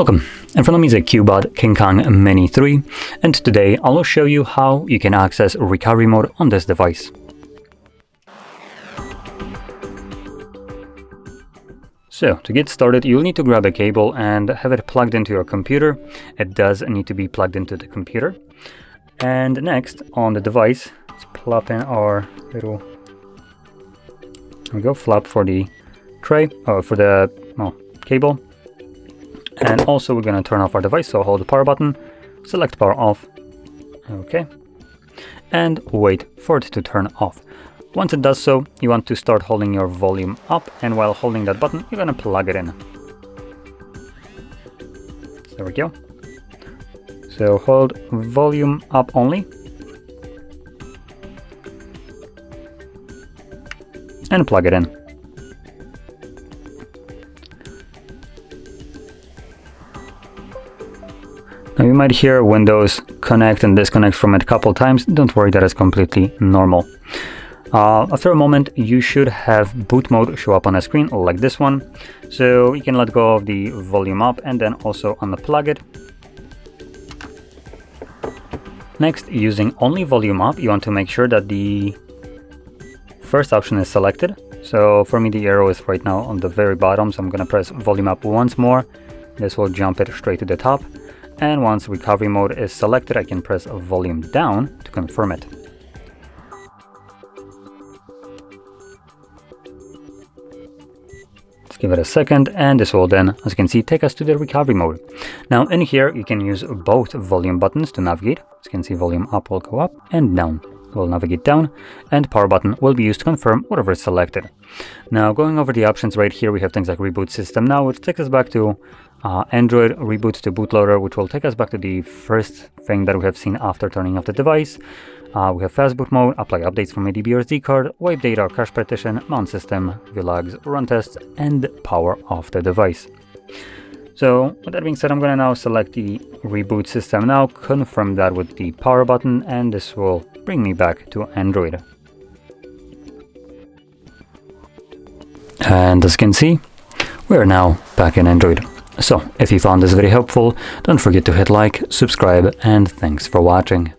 Welcome, in front of me is a CUBOT King Kong Mini 3, and today I will show you how you can access recovery mode on this device. So, to get started, you'll need to grab a cable and have it plugged into your computer. It does need to be plugged into the computer. And next, on the device, let's plop in our little, there we go, flap for the tray, or for the cable. And also we're going to turn off our device, so hold the power button, select power off, okay, and wait for it to turn off. Once it does so, you want to start holding your volume up, and while holding that button, you're going to plug it in. There we go. So hold volume up only, and plug it in. Now you might hear Windows connect and disconnect from it a couple times. Don't worry, that is completely normal. After a moment, you should have boot mode show up on a screen like this one. So you can let go of the volume up and then also unplug it. Next, using only volume up, you want to make sure that the first option is selected. So for me, the arrow is right now on the very bottom, so I'm going to press volume up once more. This will jump it straight to the top. And once recovery mode is selected, I can press volume down to confirm it. Let's give it a second, and this will then, as you can see, take us to the recovery mode. Now in here, you can use both volume buttons to navigate. As you can see, volume up will go up, and down will navigate down, and power button will be used to confirm whatever is selected. Now going over the options right here, we have things like reboot system now, which takes us back to Android, reboot to bootloader, which will take us back to the first thing that we have seen after turning off the device. We have fast boot mode, apply updates from a DB or SD card, wipe data or cache partition, mount system, vlogs, run tests, and power off the device. So with that being said, I'm going to now select the reboot system now, confirm that with the power button, and this will bring me back to Android. And as you can see, we are now back in Android. So if you found this very helpful, don't forget to hit like, subscribe, and thanks for watching.